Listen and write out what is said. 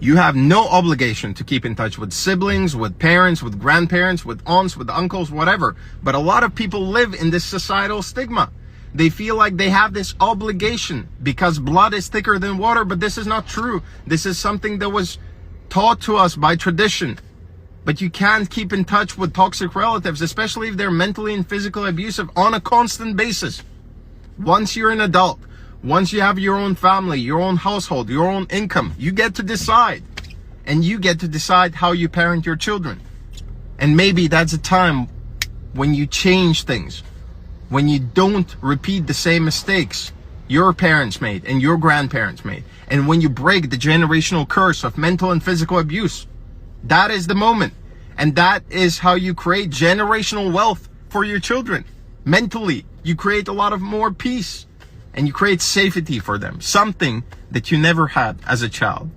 You have no obligation to keep in touch with siblings, with parents, with grandparents, with aunts, with uncles, whatever. But a lot of people live in this societal stigma. They feel like they have this obligation because blood is thicker than water, but this is not true. This is something that was taught to us by tradition. But you can't keep in touch with toxic relatives, especially if they're mentally and physically abusive, on a constant basis. Once you're an adult, once you have your own family, your own household, your own income, you get to decide. And you get to decide how you parent your children. And maybe that's a time when you change things, when you don't repeat the same mistakes your parents made and your grandparents made, and when you break the generational curse of mental and physical abuse. That is the moment. And that is how you create generational wealth for your children. Mentally, you create a lot of more peace and you create safety for them, something that you never had as a child.